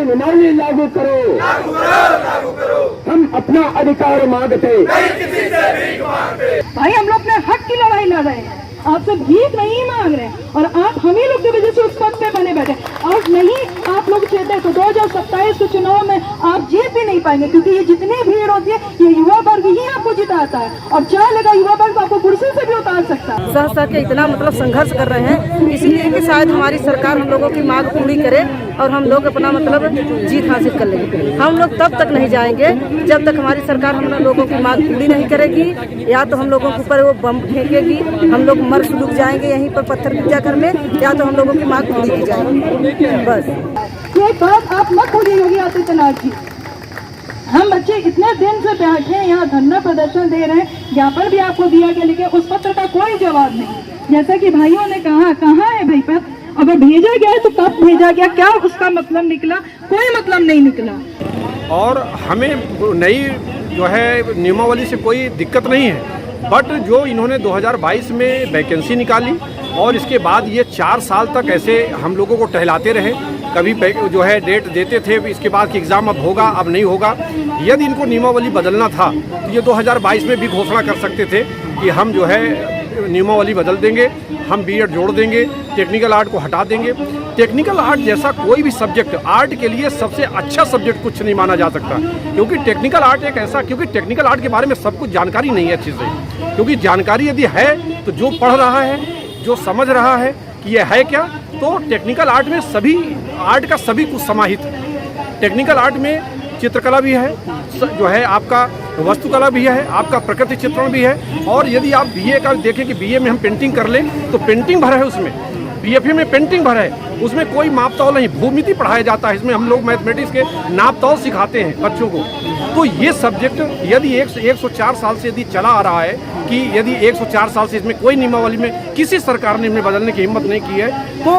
नियमावली लागू करो, हम अपना अधिकार मांगते। भाई हम लोग अपने हक की लड़ाई लड़ रहे हैं, आपसे भीख नहीं मांग रहे हैं, और आप हम ही लोग की वजह से उस पद पे बने बैठे। और नहीं आप लोग चाहते तो 2027 के चुनाव में आप जीत भी नहीं पाएंगे, क्योंकि ये जितनी भीड़ होती है ये युवा वर्ग ही आपको जिताता है, और चाहेगा युवा वर्ग आपको कुर्सी से भी उतार सकता है। सह सह के इतना संघर्ष कर रहे हैं, इसीलिए कि शायद हमारी सरकार हम लोगों की मांग पूरी करे और हम लोग अपना जीत हासिल कर लेंगे। हम लोग तब तक नहीं जाएंगे जब तक हमारी सरकार हम लोगों की मांग पूरी नहीं करेगी, या तो हम लोगों के ऊपर वो बम फेंकेगी, हम लोग मर सुलग जाएंगे यहीं पर पत्थर गिरजा घर में, या तो हम लोगों की मांग पूरी की जाएगी। बस ये बात आप मत भूलिए योगी आदित्यनाथ जी, हम बच्चे इतने दिन से बैठे हैं यहाँ धरना प्रदर्शन दे रहे हैं, ज्ञापन भी आपको दिया गया, लेकिन उस पत्र का कोई जवाब नहीं। जैसा कि भाइयों ने कहा, कहाँ है भाई पत्र? अगर भेजा गया है तो कब भेजा गया, क्या उसका मतलब निकला? कोई मतलब नहीं निकला। और हमें नई जो है नियमावली से कोई दिक्कत नहीं है, बट जो इन्होंने 2022 में वैकेंसी निकाली और इसके बाद ये 4 साल तक ऐसे हम लोगों को टहलाते रहे, कभी जो है डेट देते थे, इसके बाद कि एग्ज़ाम अब होगा अब नहीं होगा। यदि इनको नियमावली बदलना था तो ये 2022 में भी घोषणा कर सकते थे कि हम जो है नियमावली बदल देंगे, हम बीएड जोड़ देंगे, टेक्निकल आर्ट को हटा देंगे। टेक्निकल आर्ट जैसा कोई भी सब्जेक्ट आर्ट के लिए सबसे अच्छा सब्जेक्ट कुछ नहीं माना जा सकता, क्योंकि टेक्निकल आर्ट एक ऐसा, क्योंकि टेक्निकल आर्ट के बारे में सब कुछ जानकारी नहीं है अच्छे से, क्योंकि जानकारी यदि है तो जो पढ़ रहा है, जो समझ रहा है कि ये है क्या, तो टेक्निकल आर्ट में सभी आर्ट का सभी कुछ समाहित है। टेक्निकल आर्ट में चित्रकला भी है, जो है आपका वस्तुकला भी है, आपका प्रकृति चित्रण भी है, और यदि आप बीए का देखें कि बीए में हम पेंटिंग कर लें तो पेंटिंग भरा है उसमें, बीएफए में पेंटिंग भरा है, उसमें कोई माप तौल नहीं, भूमिति पढ़ाया जाता है, इसमें हम लोग मैथमेटिक्स के नाप तौल सिखाते हैं बच्चों को। तो ये सब्जेक्ट यदि 104 साल से यदि चला आ रहा है कि यदि 104 साल से इसमें कोई नियमावली में किसी सरकार ने इन्हें बदलने की हिम्मत नहीं की है, तो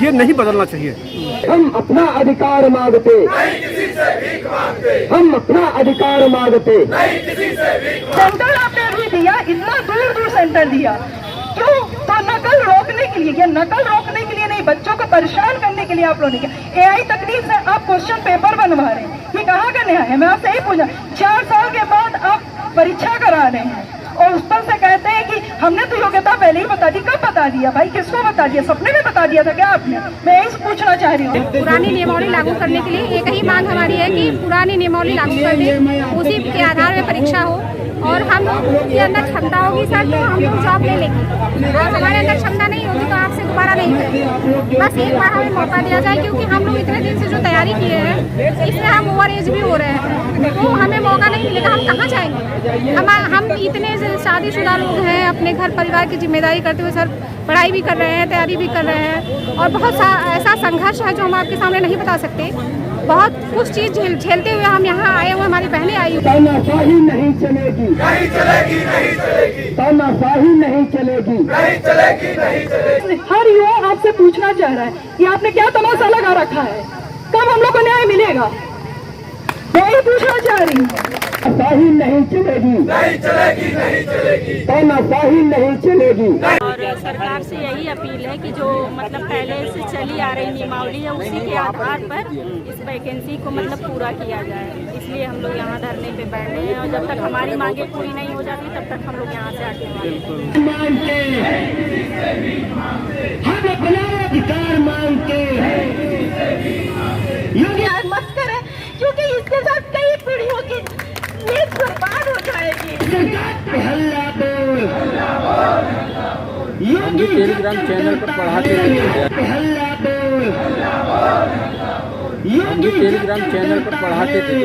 ये नहीं बदलना चाहिए। हम अपना अधिकार मांगते, हम अपना अधिकार मांगते। सेंटर आपने अभी दिया, इतना दूर दूर सेंटर दिया, क्यों? तो नकल रोकने के लिए, या नकल रोकने के लिए नहीं, बच्चों को परेशान करने के लिए आप लोगों ने किया। एआई तकनीक से आप क्वेश्चन पेपर बनवा रहे हैं, ये कहाँ का नया है? मैं आपसे यही पूछा, 4 साल के बाद आप परीक्षा करा रहे हैं और उस पर से कहते हैं कि हमने तो योग्यता पहले ही बता दी। कब बता दिया भाई? किसको बता दिया? सपने में बता दिया था क्या आपने? मैं यही पूछना चाह रही हूँ। पुरानी नियमावली लागू करने के लिए एक ही मांग हमारी है कि पुरानी नियमावली लागू कर दें, उसी के आधार में परीक्षा हो, और हम लोग के अंदर क्षमता होगी सर तो हम लोग जॉब ले लेंगे, और हमारे अंदर क्षमता नहीं होगी तो आपसे दोबारा नहीं करेंगे। बस एक बार हमें मौका दिया जाए, क्योंकि हम लोग इतने दिन से जो तैयारी किए हैं इसमें हम ओवर एज भी हो रहे हैं, तो हमें मौका नहीं मिलेगा, हम कहाँ जाएंगे? हम इतने शादीशुदा लोग हैं, अपने घर परिवार की जिम्मेदारी करते हुए सर पढ़ाई भी कर रहे हैं, तैयारी भी कर रहे हैं, और बहुत ऐसा संघर्ष है जो हम आपके सामने नहीं बता सकते। बहुत कुछ चीज झेलते हुए हम यहाँ आए हुए, हमारी बहनें आई हुई। तानाशाही नहीं चलेगी, नहीं चलेगी, नहीं चलेगी, तानाशाही नहीं चलेगी, नहीं चलेगी, नहीं चलेगी। हर युवा आपसे पूछना चाह रहा है कि आपने क्या तमाशा लगा रखा है, कब हम लोग को न्याय मिलेगा? मैं यही पूछना चाह रही हूँ। तानाशाही नहीं चलेगी, नहीं चलेगी, नहीं चलेगी, तानाशाही नहीं चलेगी। और सरकार से यही अपील है कि जो पहले से चली आ रही नियमावली है उसी के आधार पर इस वैकेंसी को पूरा किया जाए, इसलिए हम लोग यहाँ धरने पे बैठ रहे हैं, और जब तक हमारी मांगे पूरी नहीं हो जाती तब तक हम लोग यहाँ से हटने वाले हैं। हम अपना अधिकार मांगते हैं। योगी आज मत करें, क्योंकि इसके साथ कई पीढ़ियों की नींद बर्बाद हो जाएगी। हल्ला बोल, योगी टेलीग्राम चैनल पर पढ़ाते थे, हल्ला बोल, टेलीग्राम चैनल पर पढ़ाते थे।